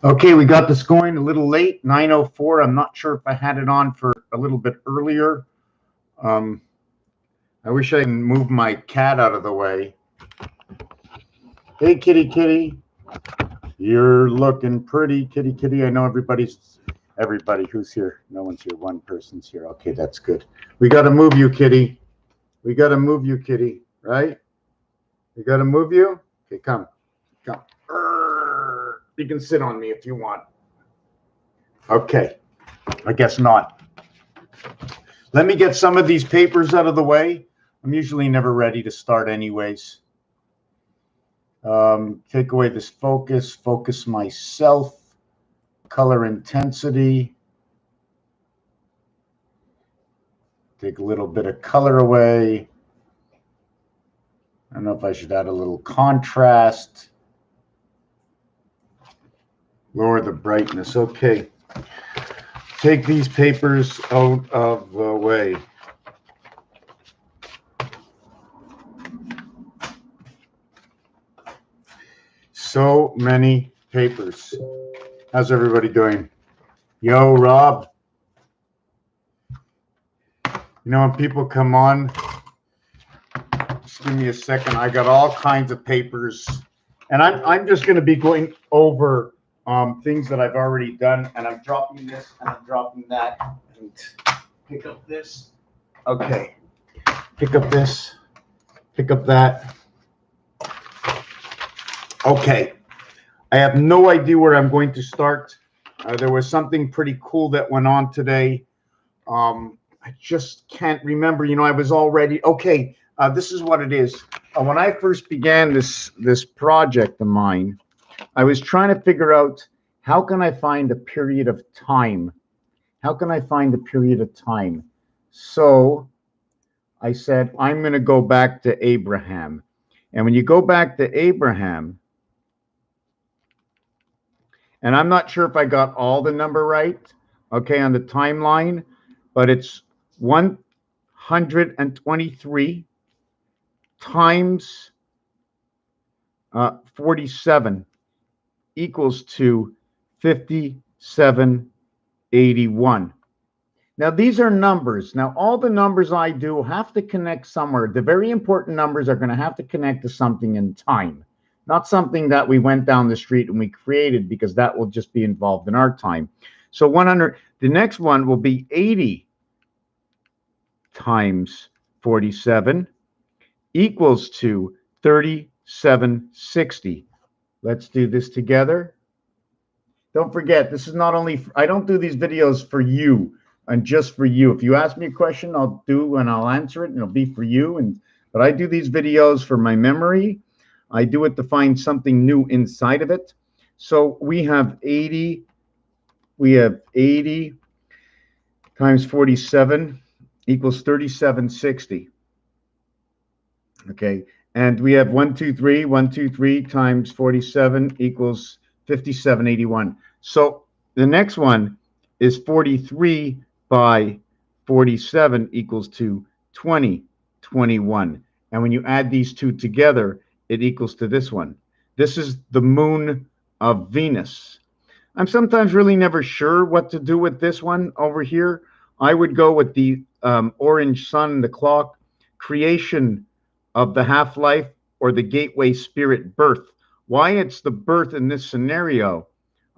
Okay, we got this going a little late, 9:04. I'm not sure if I had it on for a little bit earlier. I wish I can move my cat out of the way. Hey, kitty, kitty. You're looking pretty, kitty, kitty. I know everybody who's here. No one's here. One person's here. Okay, that's good. We got to move you, kitty. We got to move you, kitty, right? We got to move you. Okay, come. Come. You can sit on me if you want. Okay, I guess not. Let me get some of these papers out of the way. I'm usually never ready to start anyways. Take away this focus, focus myself, color intensity. Take a little bit of color away. I don't know if I should add a little contrast. Lower the brightness. Okay. Take these papers out of the way. So many papers. How's everybody doing? Yo, Rob. You know, when people come on, just give me a second. I got all kinds of papers, and I'm just going to be going over things that I've already done, and I'm dropping this and I'm dropping that, and pick up this. Okay, pick up this, pick up that. Okay, I have no idea where I'm going to start. There was something pretty cool that went on today. I just can't remember. You know, I was already okay. This is what it is. When I first began this project of mine, I was trying to figure out how can I find a period of time? How can I find a period of time? So I said, I'm going to go back to Abraham. And when you go back to Abraham, and I'm not sure if I got all the number right, okay, on the timeline, but it's 123 times 47 equals to 5781. Now, these are numbers. Now, all the numbers I do have to connect somewhere. The very important numbers are going to have to connect to something in time, not something that we went down the street and we created, because that will just be involved in our time. So 100, the next one will be 80 times 47 equals to 3760. Let's do this together. Don't forget, this is not only, I don't do these videos for you and just for you. If you ask me a question, I'll do and I'll answer it, and it'll be for you. But I do these videos for my memory. I do it to find something new inside of it. So we have 80 times 47 equals 3760. Okay, and we have 123 times 47 equals 5781. So the next one is 43 by 47 equals to 2021. And when you add these two together, it equals to this one. This is the moon of Venus. I'm sometimes really never sure what to do with this one over here. I would go with the orange sun, the clock, creation of the half-life, or the gateway spirit birth. Why it's the birth in this scenario,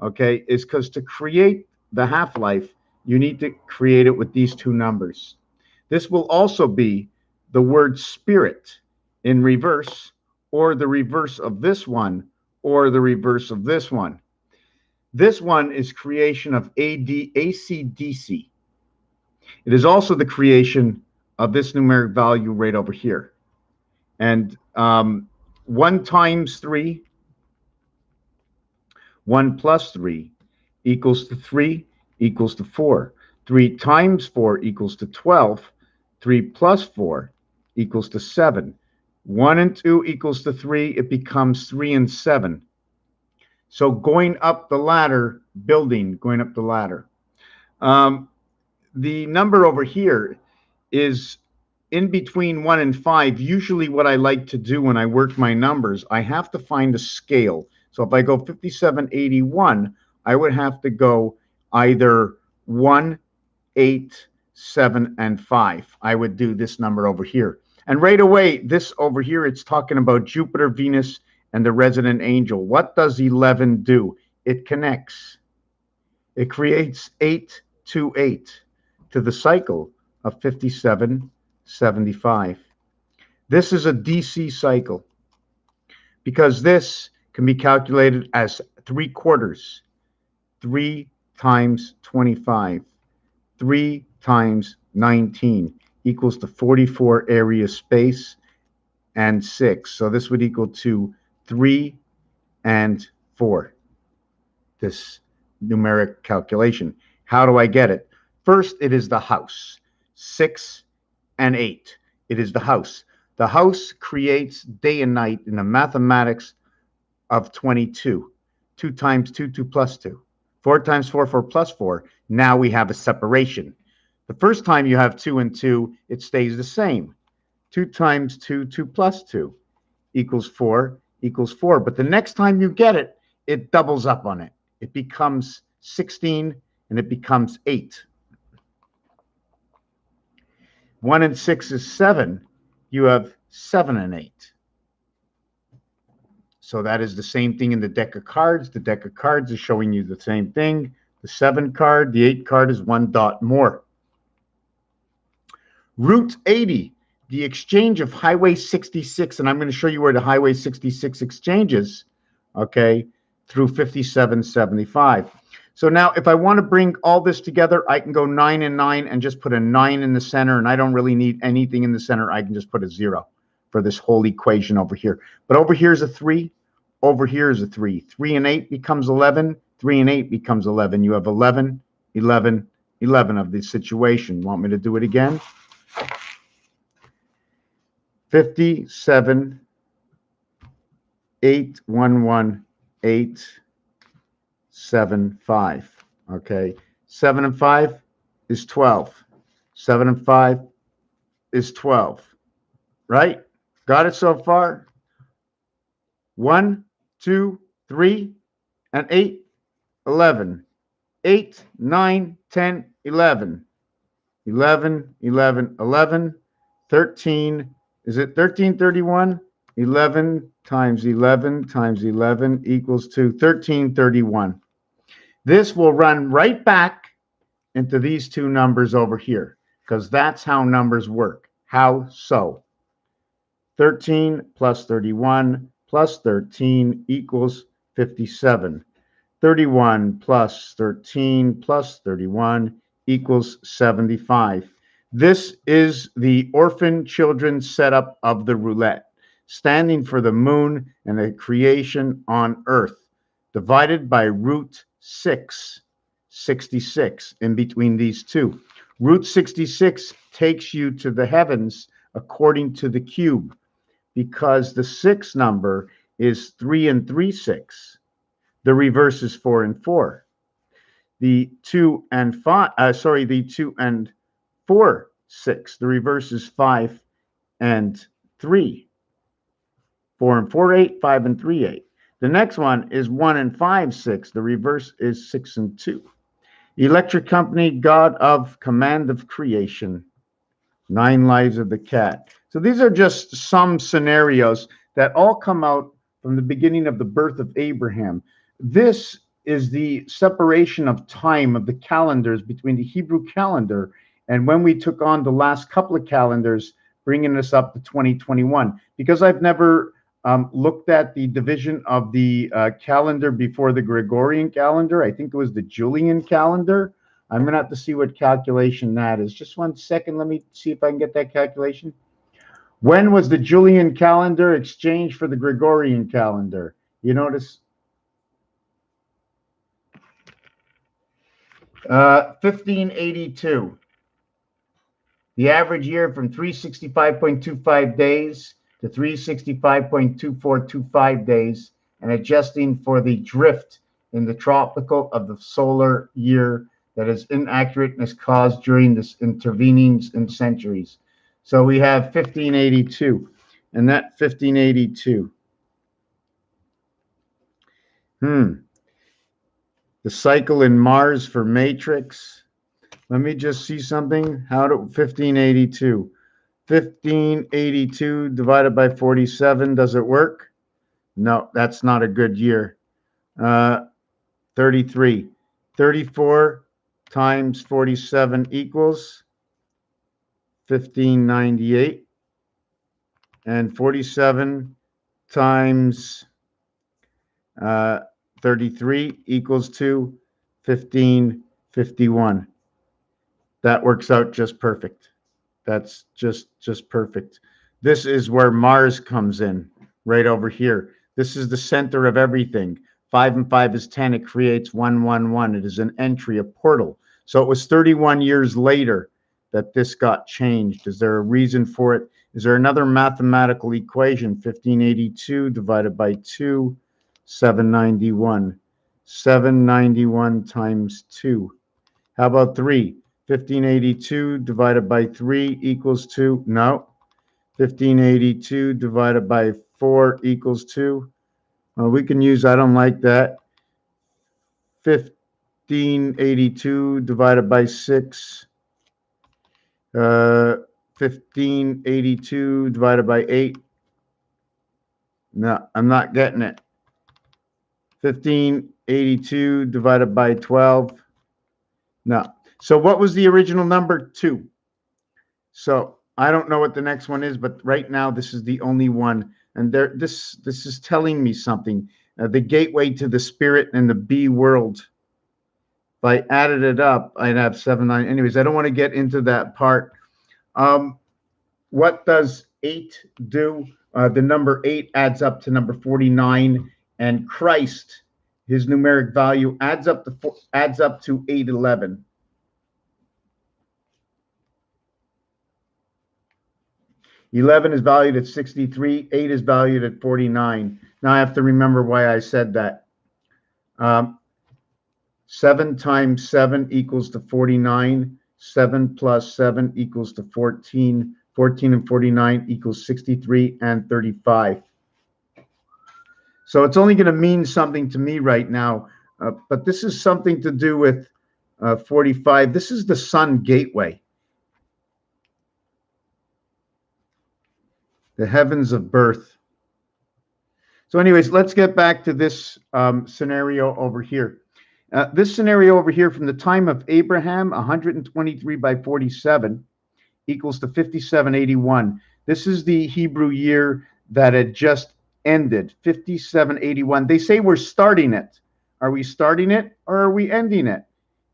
okay, is because to create the half-life, you need to create it with these two numbers. This will also be the word spirit in reverse, or the reverse of this one, or the reverse of this one. This one is creation of AC/DC. It is also the creation of this numeric value right over here. And 1 times 3, 1 plus 3 equals to 3 equals to 4. 3 times 4 equals to 12. 3 plus 4 equals to 7. 1 and 2 equals to 3. It becomes 3 and 7. So going up the ladder, going up the ladder. The number over here is in between 1 and 5. Usually what I like to do when I work my numbers, I have to find a scale. So if I go 5781, I would have to go either 1, 8, 7, and 5. I would do this number over here. And right away, this over here, it's talking about Jupiter, Venus, and the resident angel. What does 11 do? It connects. It creates 828 to the cycle of 5775. This is a DC cycle because this can be calculated as 3/4. 3 times 25. 3 times 19 equals to 44 area space and 6. So this would equal to 3 and 4. This numeric calculation. How do I get it? First, it is the house. 6 and 8. It is the house. The house creates day and night in the mathematics of 22. 2 times 2, 2 plus 2. 4 times 4, 4 plus 4. Now we have a separation. The first time you have 2 and 2, it stays the same. 2 times 2, 2 plus 2 equals 4 equals 4. But the next time you get it, it doubles up on it. It becomes 16 and it becomes 8. 1 and 6 is 7. You have 7 and 8. So that is the same thing in the deck of cards. The deck of cards is showing you the same thing. The 7 card, the 8 card is 1 dot more. Route 80, the exchange of Highway 66, and I'm going to show you where the Highway 66 exchanges, okay, through 5775. So now if I want to bring all this together, I can go 9 and 9 and just put a 9 in the center, and I don't really need anything in the center. I can just put a 0 for this whole equation over here. But over here is a 3. Over here is a 3. 3 and 8 becomes 11. 3 and 8 becomes 11. You have 11, 11, 11 of this situation. Want me to do it again? 57, 8, 1, 1, 8, 7, 5. Okay. 7 and 5 is 12. 7 and 5 is 12. Right? Got it so far? 1, 2, 3, and 8, 11. 8, 9, 10, 11. 11, 11, 11. 13. Is it 1331? 11 times 11 times 11 equals to 1331. This will run right back into these two numbers over here because that's how numbers work. How so? 13 plus 31 plus 13 equals 57. 31 plus 13 plus 31 equals 75. This is the orphan children setup of the roulette, standing for the moon and the creation on earth, divided by root 6, 66, in between these two. Root 66 takes you to the heavens according to the cube, because the 6 number is 3 and 3, 6. The reverse is 4 and 4. The 2 and 5, the 2 and 4, 6. The reverse is 5 and 3. 4 and 4, 8. 5 and 3, 8. The next one is 1 and 5, 6. The reverse is 6 and 2. Electric Company, God of Command of Creation. 9 Lives of the Cat. So these are just some scenarios that all come out from the beginning of the birth of Abraham. This is the separation of time of the calendars between the Hebrew calendar and when we took on the last couple of calendars, bringing us up to 2021. Because I've never looked at the division of the calendar before the Gregorian calendar. I think it was the Julian calendar. I'm going to have to see what calculation that is. Just 1 second. Let me see if I can get that calculation. When was the Julian calendar exchanged for the Gregorian calendar? You notice 1582. The average year from 365.25 days to 365.2425 days, and adjusting for the drift in the tropical of the solar year that is inaccurate and is caused during this intervening in centuries. So we have 1582, and that 1582. The cycle in Mars for matrix. Let me just see something. How to 1582. 1582 divided by 47. Does it work? No, that's not a good year. 33. 34 times 47 equals 1598. And 47 times 33 equals to 1551. That works out just perfect. That's just perfect. This is where Mars comes in, right over here. This is the center of everything. 5 and 5 is 10. It creates 111. It is an entry, a portal. So it was 31 years later that this got changed. Is there a reason for it? Is there another mathematical equation? 1582 divided by 2, 791. 791 times 2. How about 3? 1582 divided by 3 equals 2. No. 1582 divided by 4 equals 2. We can use, I don't like that. 1582 divided by 6. 1582 divided by 8. No, I'm not getting it. 1582 divided by 12. No. So what was the original number? 2. So I don't know what the next one is, but right now this is the only one. And this is telling me something. The gateway to the spirit and the B world. If I added it up, I'd have 7, 9. Anyways, I don't want to get into that part. What does 8 do? The number 8 adds up to number 49, and Christ, his numeric value, adds up to 811. Eleven is valued at 63. 8 is valued at 49. Now I have to remember why I said that. 7 times 7 equals to 49. 7 plus 7 equals to 14. 14 and 49 equals 63 and 35. So it's only going to mean something to me right now. But this is something to do with 45. This is the sun gateway. The heavens of birth. So anyways, let's get back to this scenario over here. This scenario over here, from the time of Abraham, 123 by 47 equals to 5781. This is the Hebrew year that had just ended, 5781. They say we're starting it. Are we starting it or are we ending it?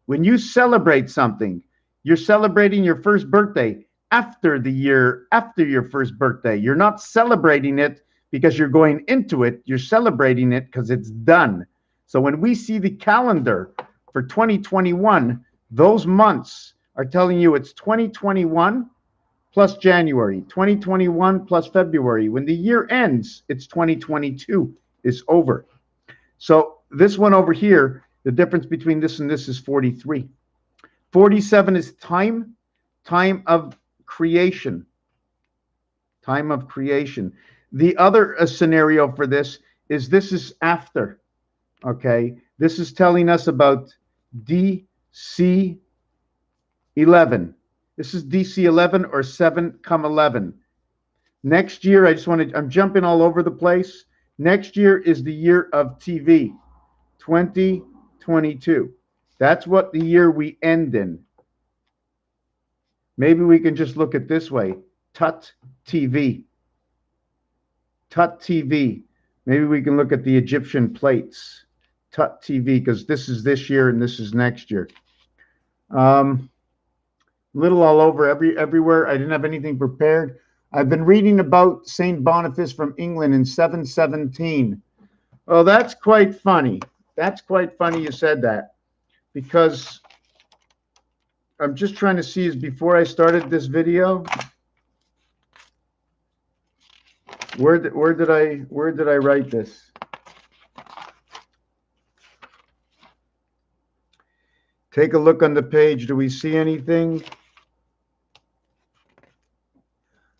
When you celebrate something, you're celebrating your first birthday after the year after your first birthday. You're not celebrating it because you're going into it. You're celebrating it because it's done. So when we see the calendar for 2021, those months are telling you it's 2021 plus January, 2021 plus February. When the year ends, it's 2022 is over. So this one over here, the difference between this and this is 43. 47 is time of creation. Time of creation. The other scenario for this is after. Okay, this is telling us about DC 11. This is DC 11 or 7,11. Next year, I'm jumping all over the place. Next year is the year of TV, 2022. That's what the year we end in. Maybe we can just look at this way. Tut TV. Tut TV. Maybe we can look at the Egyptian plates. Tut TV, because this is this year and this is next year. Little all over everywhere. I didn't have anything prepared. I've been reading about St. Boniface from England in 717. Well, that's quite funny. That's quite funny you said that, because I'm just trying to see, is before I started this video, where did I write this? Take a look on the page. Do we see anything?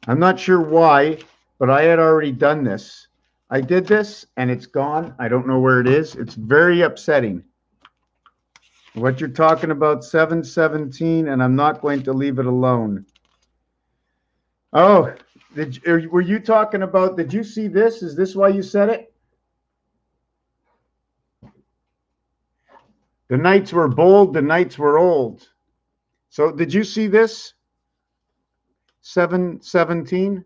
I'm not sure why, but I had already done this. I did this and it's gone. I don't know where it is. It's very upsetting. What you're talking about, 717, and I'm not going to leave it alone. Oh, were you talking about, did you see this? Is this why you said it? The nights were bold, the nights were old. So did you see this? 717?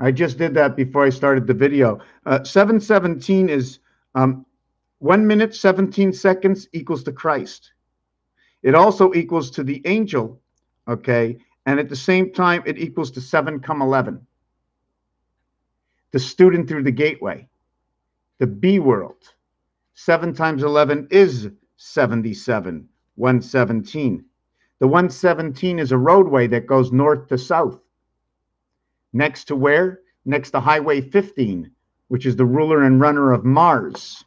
I just did that before I started the video. 717 is 1 minute, 17 seconds equals to Christ. It also equals to the angel, okay? And at the same time, it equals to 7,11. The student through the gateway, the B world. 7 times 11 is 77, 117. The 117 is a roadway that goes north to south. Next to where? Next to Highway 15, which is the ruler and runner of Mars.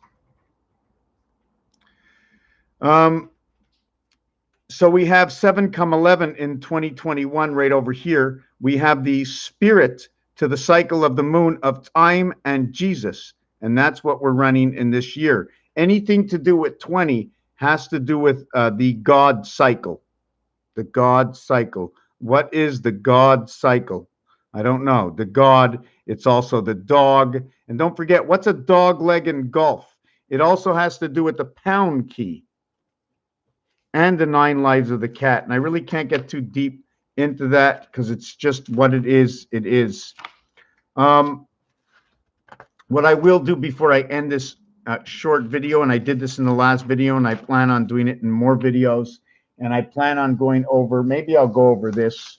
So we have 7,11 in 2021 right over here. We have the spirit to the cycle of the moon of time and Jesus. And that's what we're running in this year. Anything to do with 20 has to do with the God cycle. The God cycle. What is the God cycle? I don't know. The God, it's also the dog. And don't forget, what's a dog leg in golf? It also has to do with the pound key and the 9 lives of the cat. And I really can't get too deep into that because it's just what it is. It is. What I will do before I end this short video, and I did this in the last video, and I plan on doing it in more videos, and I plan on going over, maybe I'll go over this,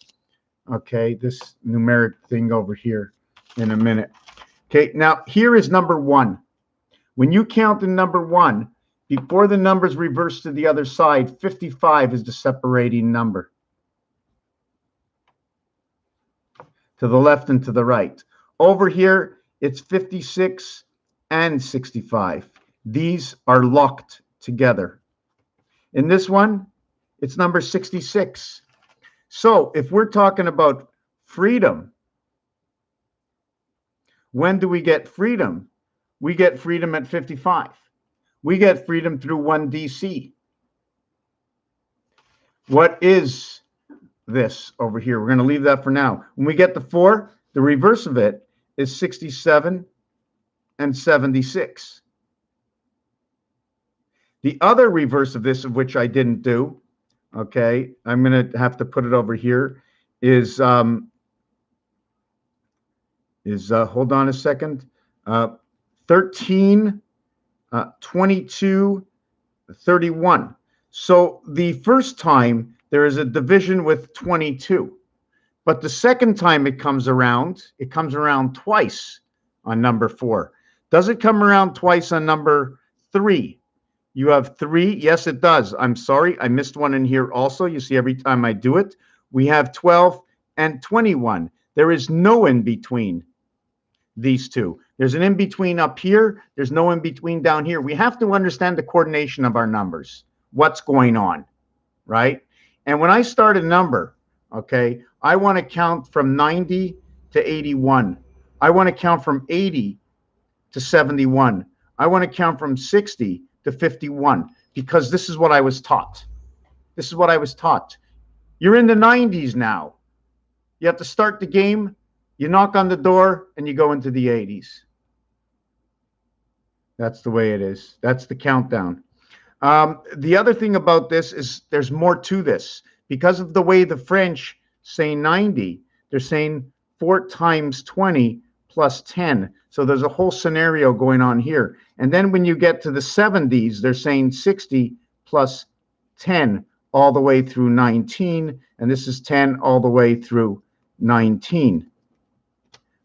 okay, this numeric thing over here in a minute. Okay, now here is number 1. When you count in number 1, before the numbers reverse to the other side, 55 is the separating number. To the left and to the right. Over here, it's 56 and 65. These are locked together. In this one, it's number 66. So if we're talking about freedom, when do we get freedom? We get freedom at 55. We get freedom through 1DC. What is this over here? We're going to leave that for now. When we get the 4, the reverse of it is 67 and 76. The other reverse of this, of which I didn't do, okay, I'm going to have to put it over here, is hold on a second, 13, 22, 31. So the first time there is a division with 22. But the second time it comes around twice on number 4. Does it come around twice on number 3? You have 3. Yes, it does. I'm sorry. I missed one in here also. You see, every time I do it, we have 12 and 21. There is no in between these two. There's an in between up here. There's no in between down here. We have to understand the coordination of our numbers. What's going on, right? And when I start a number, okay, I want to count from 90 to 81. I want to count from 80 to 71. I want to count from 60 to 51 because this is what I was taught. This is what I was taught. You're in the 90s now. You have to start the game. You knock on the door and you go into the 80s. That's the way it is. That's the countdown. The other thing about this is there's more to this. Because of the way the French say 90, they're saying 4 times 20 plus 10. So there's a whole scenario going on here. And then when you get to the 70s, they're saying 60 plus 10 all the way through 19. And this is 10 all the way through 19.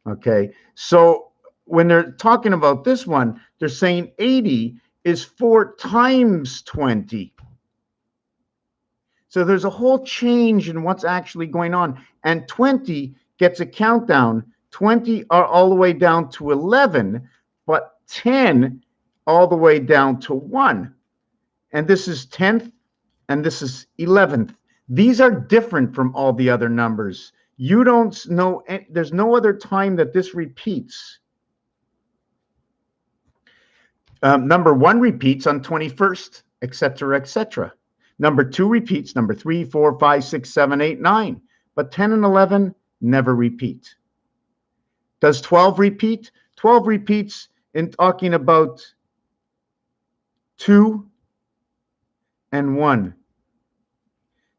Okay, so when they're talking about this one, they're saying 80 is 4 times 20. So there's a whole change in what's actually going on. And 20 gets a countdown. 20 are all the way down to 11, but 10 all the way down to 1. And this is 10th, and this is 11th. These are different from all the other numbers. You don't know, there's no other time that this repeats. Number 1 repeats on 21st, etc., etc. Number 2 repeats, number 3, 4, 5, 6, 7, 8, 9. But 10 and 11 never repeat. Does 12 repeat? 12 repeats in talking about 2 and 1.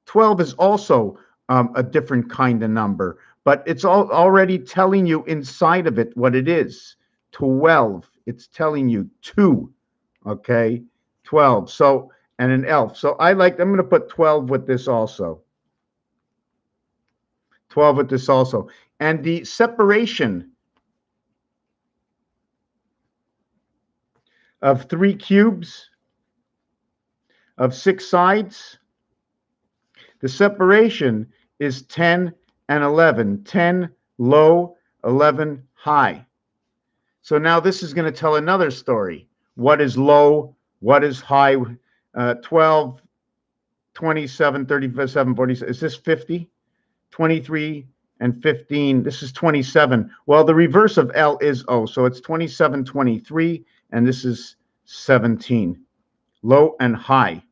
12 is also a different kind of number, but it's already telling you inside of it what it is. 12, it's telling you 2, okay? 12, so, and an elf. So I'm going to put 12 with this also. 12 with this also. And the separation of 3 cubes of 6 sides, the separation is 10 and 11. 10 low, 11 high. So now this is going to tell another story. What is low? What is high? 12, 27, 37, 47. Is this 50? 23 and 15. This is 27. Well, the reverse of L is O. So it's 27, 23, and this is 17. Low and high.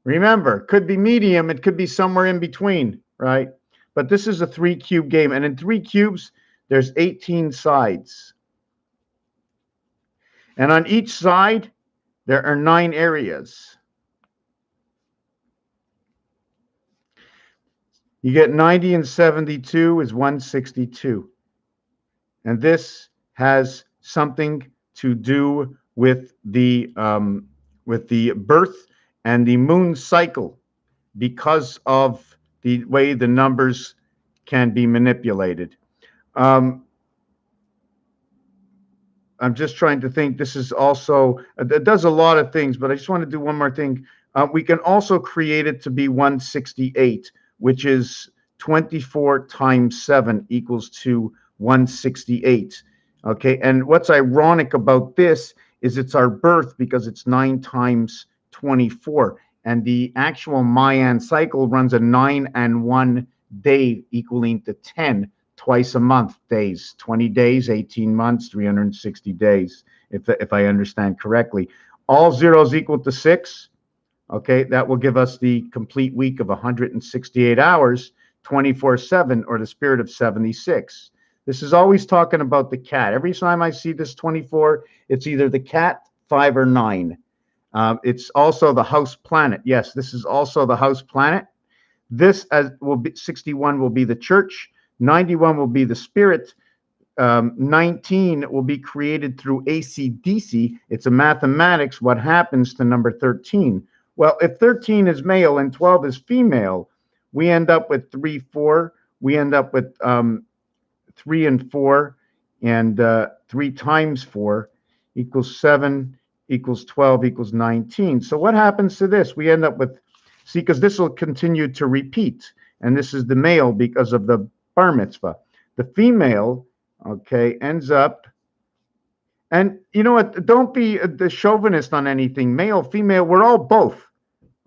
Remember, it could be medium. It could be somewhere in between, right? But this is a 3-cube game. And in 3 cubes, there's 18 sides. And on each side, there are 9 areas. You get 90 and 72 is 162. And this has something to do with the birth and the moon cycle, because of the way the numbers can be manipulated. I'm just trying to think. This is also, it does a lot of things, but I just want to do one more thing. We can also create it to be 168, which is 24 times 7 equals to 168. Okay, and what's ironic about this is it's our birth, because it's 9 times 24, and the actual Mayan cycle runs a 9 and 1 day equaling to 10 twice a month days. 20 days, 18 months, 360 days, if I understand correctly. All zeros equal to 6. Okay, that will give us the complete week of 168 hours, 24/7, or the spirit of 76. This is always talking about the cat. Every time I see this 24, it's either the cat, 5, or 9. It's also the house planet. Yes, this is also the house planet. This will be 61 will be the church. 91 will be the spirit. 19 will be created through AC/DC. It's a mathematics. What happens to number 13? Well, if 13 is male and 12 is female, we end up with 3, 4. We end up with 3 and 4, and 3 times 4 equals 7, equals 12, equals 19. So what happens to this? We end up with, see, because this will continue to repeat, and this is the male because of the bar mitzvah. The female, okay, ends up, and you know what? Don't be the chauvinist on anything. Male, female, we're all both.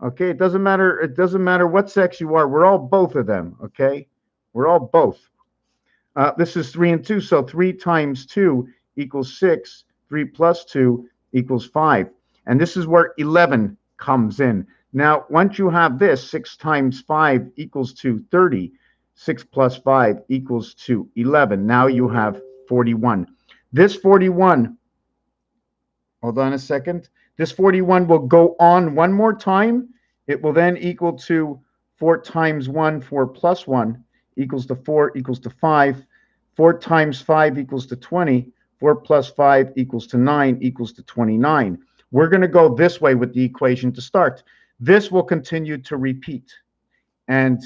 Okay, it doesn't matter. It doesn't matter what sex you are. We're all both of them. Okay, we're all both. This is 3 and 2, so 3 times 2 equals 6. 3 plus 2 equals 5. And this is where 11 comes in. Now, once you have this, 6 times 5 equals to 30. 6 plus 5 equals to 11. Now you have 41. This 41, hold on a second. This 41 will go on one more time. It will then equal to 4 times 1, 4 plus 1 equals to 4 equals to 5. 4 times 5 equals to 20. 4 plus 5 equals to 9 equals to 29. We're going to go this way with the equation to start. This will continue to repeat, and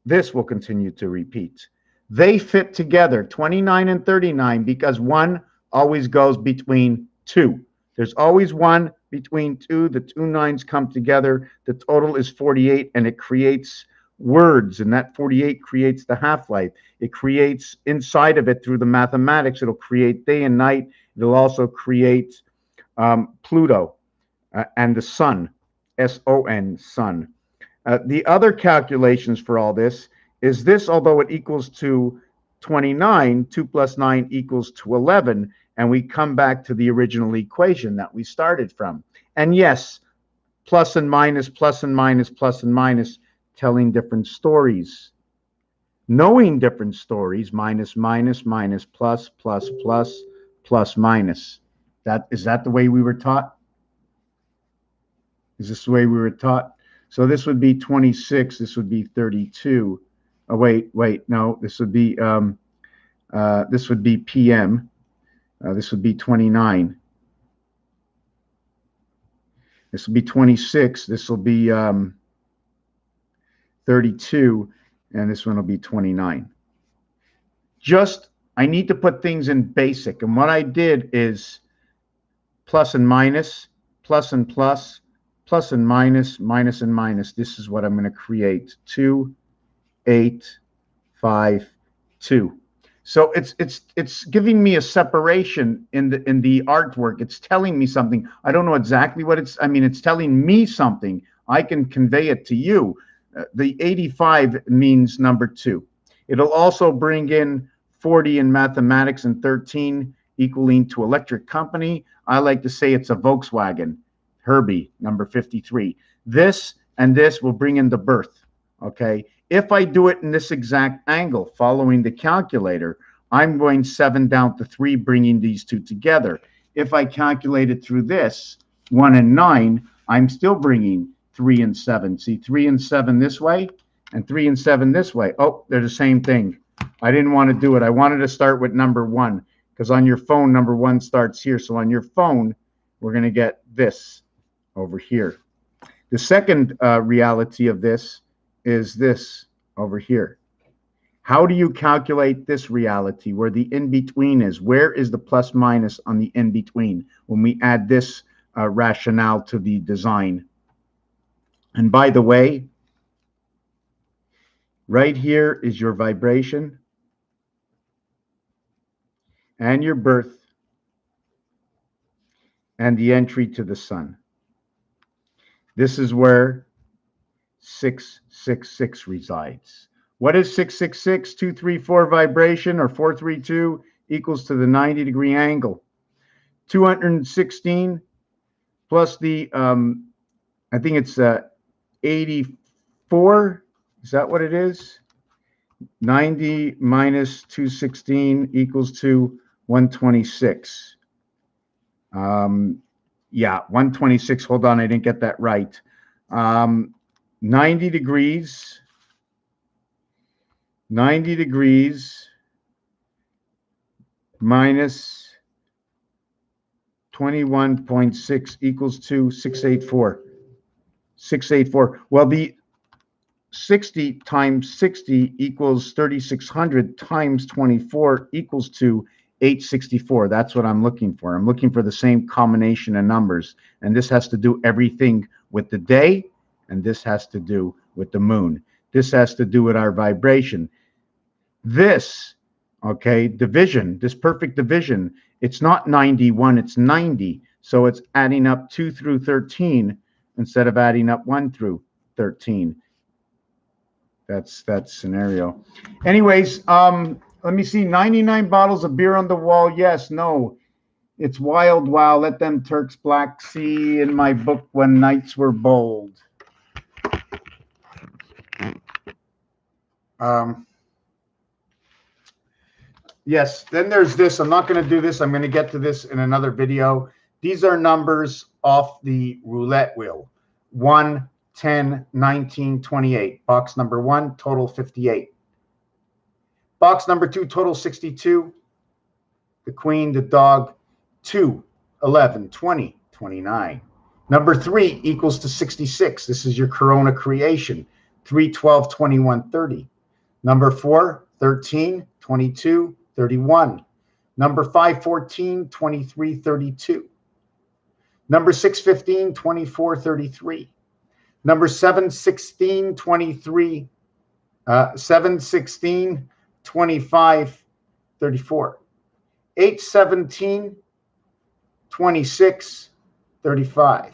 this will continue to repeat. They fit together, 29 and 39, because 1 always goes between 2. There's always 1 between 2. The 2 9s come together. The total is 48, and it creates words, and that 48 creates the half-life. It creates inside of it, through the mathematics, it'll create day and night. It'll also create Pluto and the sun, S-O-N, sun. The other calculations for all this is this, although it equals to 29. 2 plus 9 equals to 11. And we come back to the original equation that we started from. And yes, plus and minus, plus and minus, plus and minus, telling different stories. Knowing different stories, minus, minus, minus, plus, plus, plus, plus, minus. Is that the way we were taught? Is this the way we were taught? So this would be 26. This would be 32. Oh, wait, no. This would be PM. This would be 29. This will be 26. This will be 32. And this one will be 29. I need to put things in basic. And what I did is plus and minus, plus and plus, plus and minus, minus and minus. This is what I'm going to create. 2, 8, 5, 2. So it's giving me a separation in the artwork. It's telling me something. I don't know exactly what it's telling me something. I can convey it to you. The 85 means number 2. It'll also bring in 40 in mathematics and 13 equaling to electric company. I like to say it's a Volkswagen. Herbie, number 53. This and this will bring in the birth. Okay. If I do it in this exact angle, following the calculator, I'm going 7 down to 3, bringing these two together. If I calculate it through this, 1 and 9, I'm still bringing 3 and 7. See, 3 and 7 this way, and 3 and 7 this way. Oh, they're the same thing. I didn't want to do it. I wanted to start with number 1, because on your phone, number 1 starts here. So on your phone, we're going to get this over here. The second reality of this is this over here. How do you calculate this reality where the in-between is? Where is the plus minus on the in-between when we add this rationale to the design? And by the way, right here is your vibration and your birth and the entry to the sun. This is where 666 resides. What is 666? 234 vibration, or 432 equals to the 90-degree angle. 216 plus the, I think it's 84. Is that what it is? 90 minus 216 equals to 126. Yeah, 126. Hold on, I didn't get that right. 90 degrees minus 21.6 equals to 684. 684. Well, the 60 times 60 equals 3,600 times 24 equals to 864. That's what I'm looking for. I'm looking for the same combination of numbers. And this has to do everything with the day, and this has to do with the moon. This has to do with our vibration. This, okay, division, this perfect division, it's not 91, it's 90. So it's adding up 2 through 13 instead of adding up 1 through 13. That's that scenario. Anyways, let me see. 99 bottles of beer on the wall. Yes, no. It's wild. Wow. Let them Turks black see in my book when nights were bold. Yes. Then there's this. I'm not going to do this. I'm going to get to this in another video. These are numbers off the roulette wheel. 1, 10, 19, 28. Box number 1, total 58. Box number 2, total 62. The queen, the dog, 2, 11, 20, 29. Number 3 equals to 66. This is your Corona creation. 3, 12, 21, 30. Number 4, 13, 22, 31. Number 5, 14, 23, 32. Number 6, 15, 24, 33. Number 7, 16, 23. 7, 16, 25, 34. 8, 17, 26, 35.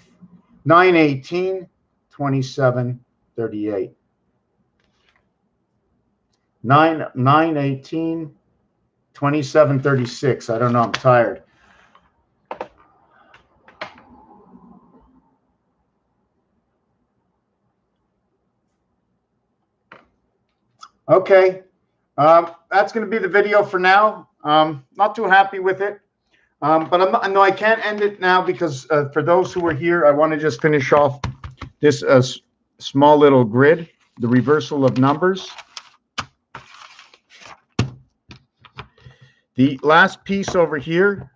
9, 18, 27, 38. 9, 9, 18, 27, 36. I don't know. I'm tired. Okay. That's going to be the video for now. Not too happy with it. But no, I can't end it now because for those who are here, I want to just finish off this small little grid, the reversal of numbers. The last piece over here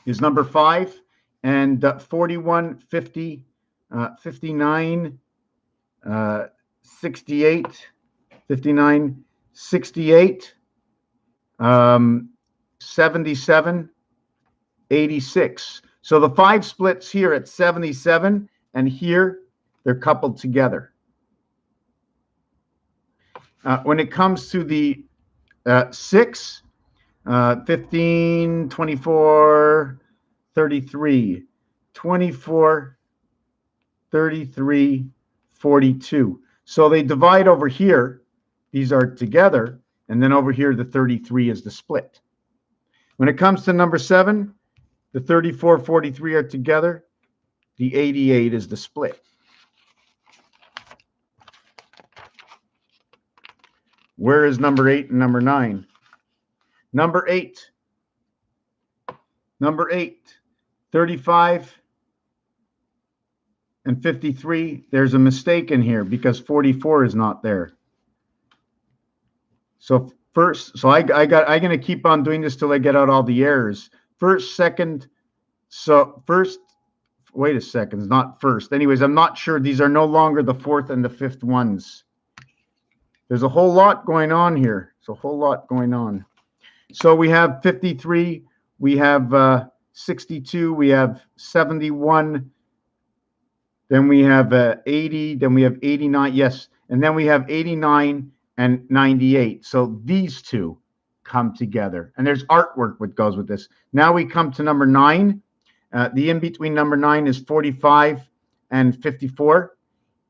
is number 5, and 41, 50, 59, 68, 59, 68, 77, 86. So the 5 splits here at 77, and here they're coupled together. When it comes to the 6, 15, 24, 33, 24, 33, 42. So they divide over here. These are together. And then over here, the 33 is the split. When it comes to number 7, the 34, 43 are together. The 88 is the split. Where is number 8 and number 9? Number 8. Number 8. 35 and 53. There's a mistake in here because 44 is not there. So first, I'm going to keep on doing this till I get out all the errors. First, second. So first, wait a second, it's not first. Anyways, I'm not sure. These are no longer the 4th and the 5th ones. There's a whole lot going on here. It's a whole lot going on. So we have 53, we have 62, we have 71, then we have 80, then we have 89, yes, and then we have 89 and 98. So these two come together. And there's artwork that goes with this. Now we come to number 9. The in-between number 9 is 45 and 54.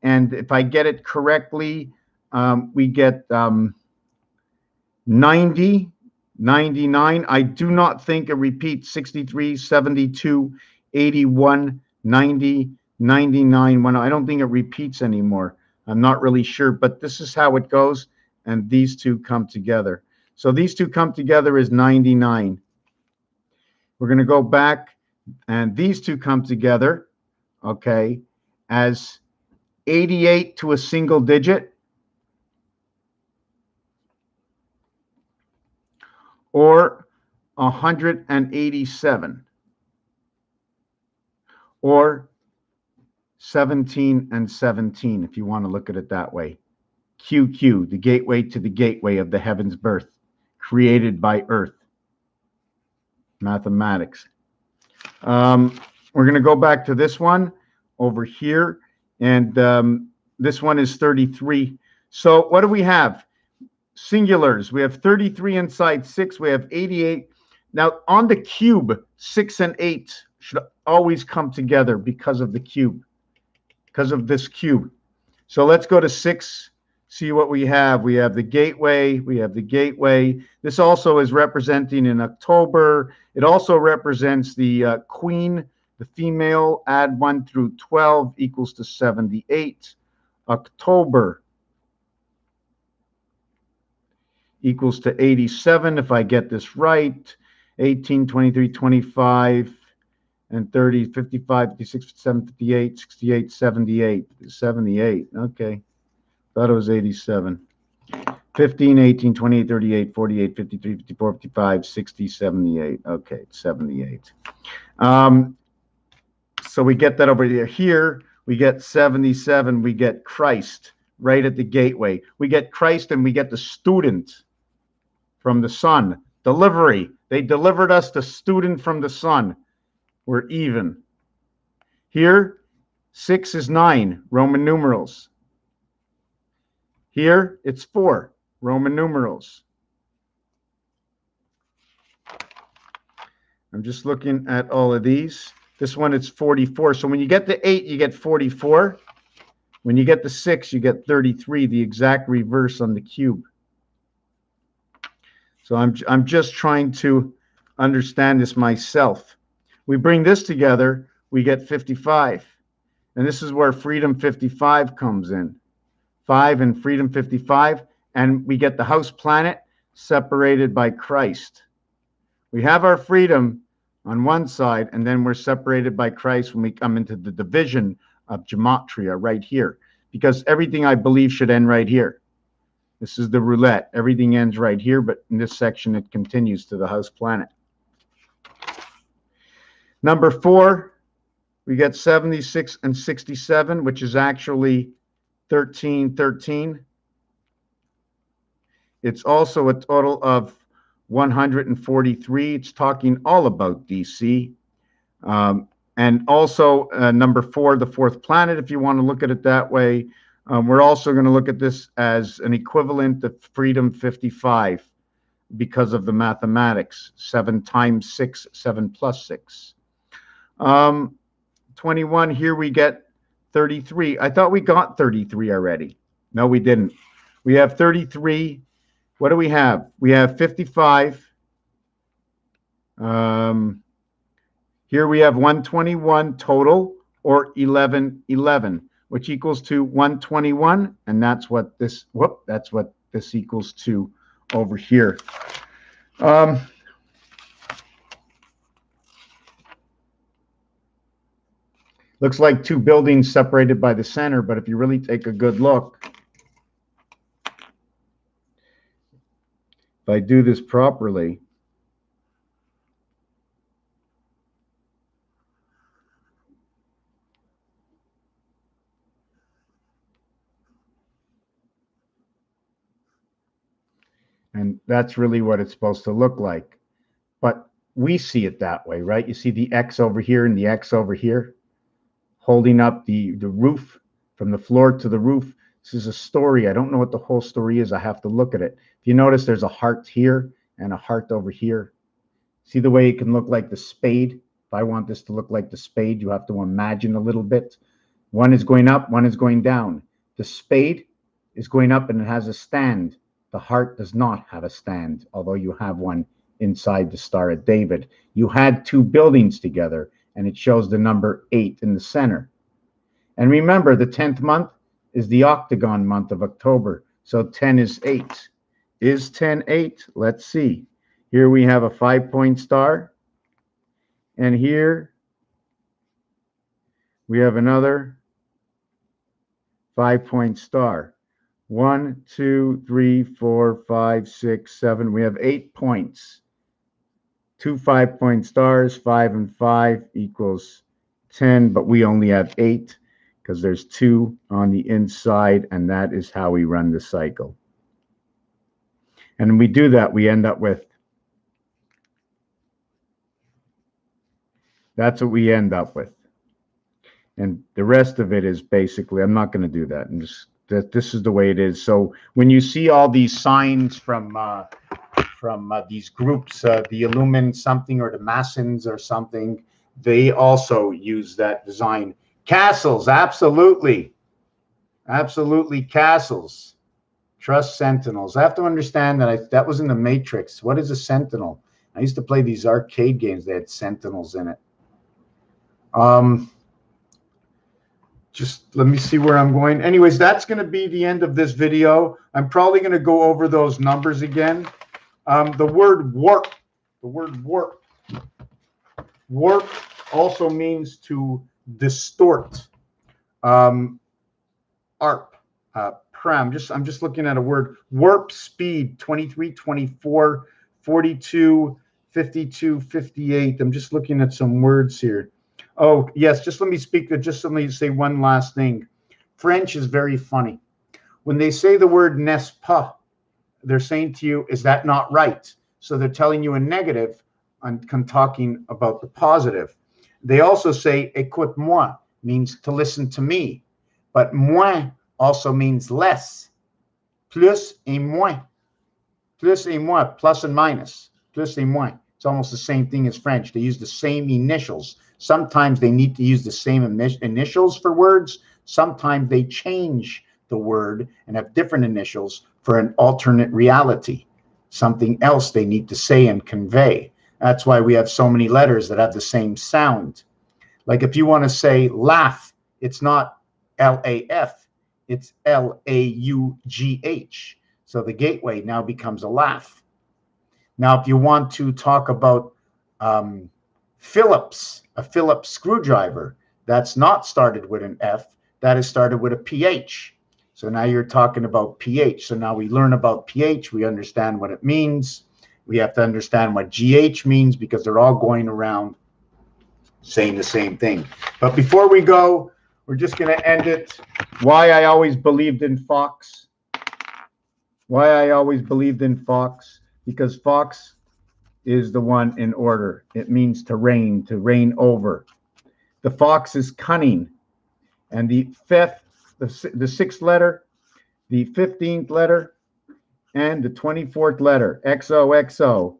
And if I get it correctly, we get 90, 99. I do not think it repeats 63, 72, 81, 90, 99. Well, I don't think it repeats anymore. I'm not really sure, but this is how it goes. And these two come together. So these two come together is 99. We're going to go back, and these two come together, okay, as 88 to a single digit, or 187, or 17 and 17, if you want to look at it that way. QQ, the gateway to the gateway of the heaven's birth, created by earth. Mathematics. We're going to go back to this one over here, and this one is 33. So what do we have? Singulars. We have 33 inside 6. We have 88. Now on the cube, 6 and 8 should always come together because of the cube, because of this cube. So let's go to 6. See what we have. We have the gateway. We have the gateway. This also is representing in October. It also represents the queen, the female. Add 1 through 12 equals to 78. October equals to 87, if I get this right. 18, 23, 25, and 30, 55, 56, 57, 58, 68, 78. 78. Okay. Thought it was 87. 15, 18, 28, 38, 48, 53, 54, 55, 60, 78. Okay, 78. So we get that over there. Here, we get 77. We get Christ right at the gateway. We get Christ, and we get the student from the sun. Delivery. They delivered us the student from the sun. We're even. Here, 6 is 9, Roman numerals. Here, it's 4, Roman numerals. I'm just looking at all of these. This one, it's 44. So when you get to 8, you get 44. When you get the 6, you get 33, the exact reverse on the cube. So I'm just trying to understand this myself. We bring this together, we get 55. And this is where freedom 55 comes in. 5 and freedom 55. And we get the house planet separated by Christ. We have our freedom on one side, and then we're separated by Christ when we come into the division of gematria right here. Because everything I believe should end right here. This is the roulette. Everything ends right here, but in this section it continues to the house planet. Number 4, we get 76 and 67, which is actually 13, 13. It's also a total of 143. It's talking all about DC. And also number 4, the 4th planet, if you want to look at it that way. We're also going to look at this as an equivalent of freedom 55 because of the mathematics. 7 times 6, 7 plus 6. 21, here we get 33. I thought we got 33 already. No, we didn't. We have 33. What do we have? We have 55. Here we have 121 total, or 11, 11, which equals to 121, and that's what this, that's what this equals to over here. Looks like 2 buildings separated by the center, but if you really take a good look, if I do this properly, and that's really what it's supposed to look like. But we see it that way, right? You see the X over here and the X over here, holding up the roof from the floor to the roof. This is a story. I don't know what the whole story is. I have to look at it. If you notice, there's a heart here and a heart over here. See the way it can look like the spade? If I want this to look like the spade, you have to imagine a little bit. One is going up, one is going down. The spade is going up and it has a stand. The heart does not have a stand, although you have one inside the Star of David. You had 2 buildings together, and it shows the number 8 in the center. And remember, the 10th month is the octagon month of October, so 10 is 8. Is 10 8? Let's see. Here we have a 5-point star, and here we have another 5-point star. 1, 2, 3, 4, 5, 6, 7. We have 8 points. 2 5-point stars, 5 and 5 equals 10, but we only have 8 because there's 2 on the inside, and that is how we run the cycle. And when we do that, we end up with, that's what we end up with. And the rest of it is basically, I'm not going to do that. I'm just, this is the way it is. So when you see all these signs from these groups, the Illumin something or the Masons or something, they also use that design. Castles, absolutely. Absolutely castles. Trust sentinels. I have to understand that that was in the Matrix. What is a sentinel? I used to play these arcade games. They had sentinels in it. Just let me see where I'm going. Anyways, that's going to be the end of this video. I'm probably going to go over those numbers again. The word warp. The word warp. Warp also means to distort. ARP. I'm just looking at a word. Warp speed 23, 24, 42, 52, 58. I'm just looking at some words here. Oh, yes, just let me say one last thing. French is very funny. When they say the word n'est-ce pas, they're saying to you, is that not right? So they're telling you a negative and talking about the positive. They also say écoute-moi, means to listen to me. But moins also means less. Plus et moins. Plus et moins, plus and minus. Plus et moins. It's almost the same thing as French. They use the same initials. Sometimes they need to use the same initials for words Sometimes they change the word and have different initials for an alternate reality, something else they need to say and convey. That's why we have so many letters that have the same sound. Like if you want to say laugh, it's not L-A-F, it's L-A-U-G-H. So the gateway now becomes a laugh. Now, if you want to talk about Phillips, a Phillips screwdriver, that's not started with an F, that is started with a PH. So now you're talking about pH. So now we learn about pH, we understand what it means. We have to understand what GH means because they're all going around saying the same thing. But before we go, we're just going to end it. Why I always believed in Fox. Why I always believed in Fox. Because Fox is the one in order. It means to reign over. The fox is cunning. And the sixth letter, the 15th letter, and the 24th letter, XOXO.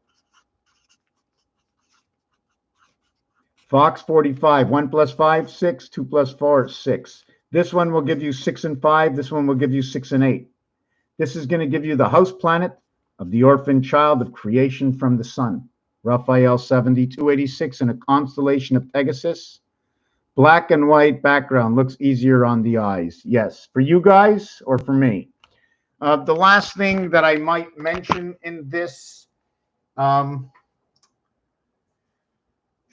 Fox 45, 1 plus 5, 6, 2 plus 4, 6. This one will give you 6 and 5. This one will give you 6 and 8. This is going to give you the house planet of the orphan child of creation from the sun. Raphael 7286 in a constellation of Pegasus. Black and white background looks easier on the eyes. Yes, for you guys or for me? The last thing that I might mention in this, trying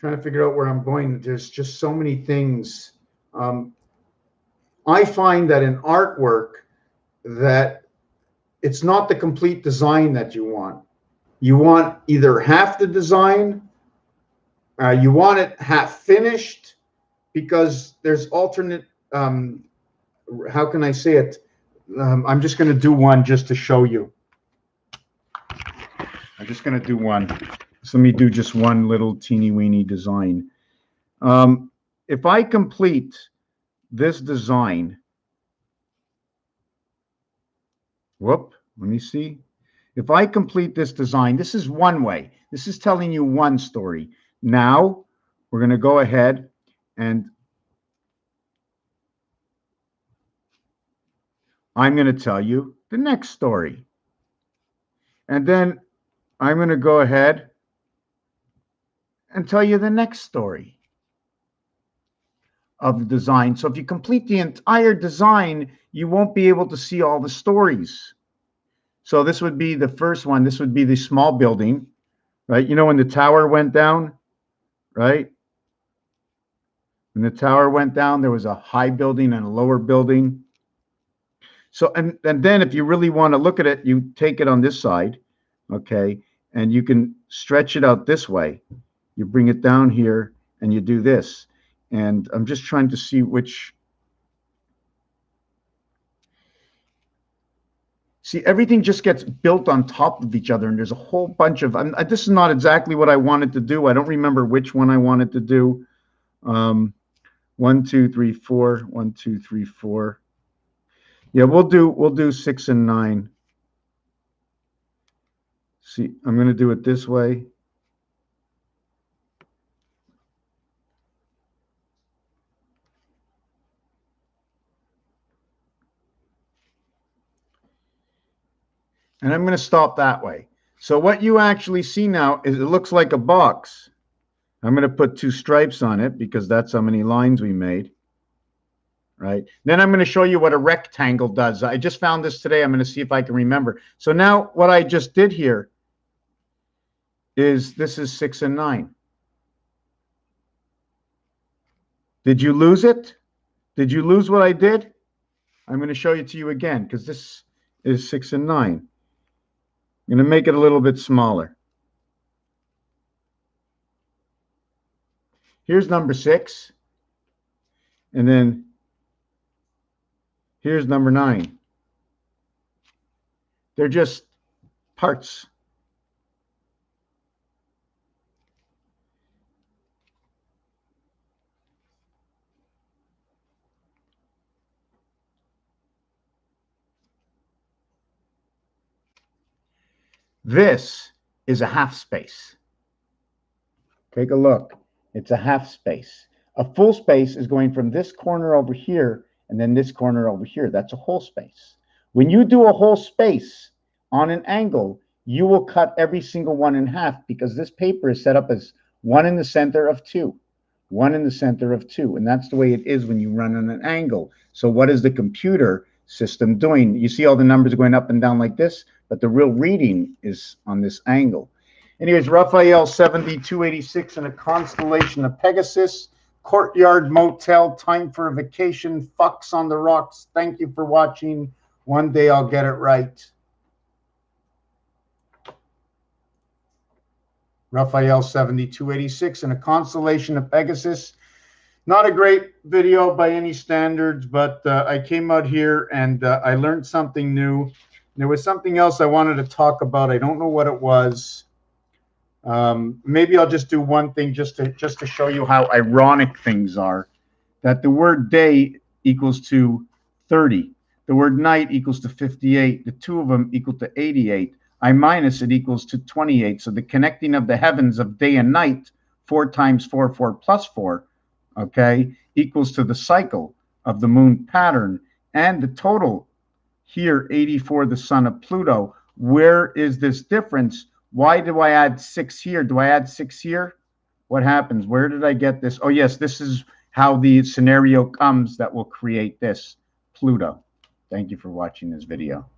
to figure out where I'm going. There's just so many things. I find that in artwork that it's not the complete design that you want. You want either half the design, you want it half finished, because there's alternate, how can I say it? I'm just going to do one just to show you. I'm just going to do one. So let me do just one little teeny weeny design. If I complete this design, whoop, let me see. If I complete this design, this is one way. This is telling you one story. Now we're going to go ahead and I'm going to tell you the next story. And then I'm going to go ahead and tell you the next story of the design. So if you complete the entire design, you won't be able to see all the stories. So this would be the first one. This would be the small building, right? You know, when the tower went down, right? When the tower went down, there was a high building and a lower building. So, and then if you really want to look at it, you take it on this side, okay? And you can stretch it out this way. You bring it down here and you do this. And I'm just trying to see which. See, everything just gets built on top of each other, and there's a whole bunch of, this is not exactly what I wanted to do. I don't remember which one I wanted to do. 1, 2, 3, 4, 1, 2, 3, 4. Yeah, we'll do 6 and 9. See, I'm going to do it this way. And I'm going to stop that way. So what you actually see now is it looks like a box. I'm going to put 2 stripes on it because that's how many lines we made. Right. Then I'm going to show you what a rectangle does. I just found this today. I'm going to see if I can remember. So now what I just did here is this is 6 and 9. Did you lose it? Did you lose what I did? I'm going to show it to you again because this is 6 and 9. I'm going to make it a little bit smaller. Here's number 6. And then here's number 9. They're just parts. This is a half space. Take a look. It's a half space. A full space is going from this corner over here and then this corner over here, that's a whole space. When you do a whole space on an angle, you will cut every single one in half because this paper is set up as 1 in the center of 2. 1 in the center of 2. And that's the way it is when you run on an angle. So what is the computer system doing? You see all the numbers going up and down like this, but the real reading is on this angle. Anyways, Raphael 7286 in a constellation of Pegasus, Courtyard Motel, time for a vacation, fucks on the rocks. Thank you for watching. One day I'll get it right. Raphael 7286 in a constellation of Pegasus. Not a great video by any standards, but I came out here and I learned something new. There was something else I wanted to talk about. I don't know what it was. Maybe I'll just do one thing just to show you how ironic things are. That the word day equals to 30. The word night equals to 58. The two of them equal to 88. I minus it equals to 28. So the connecting of the heavens of day and night, 4 times 4, 4 plus 4, okay, equals to the cycle of the moon pattern. And the total here, 84, the sun of Pluto. Where is this difference? Why do I add 6 here? Do I add 6 here? What happens? Where did I get this? Oh, yes, this is how the scenario comes that will create this, Pluto. Thank you for watching this video.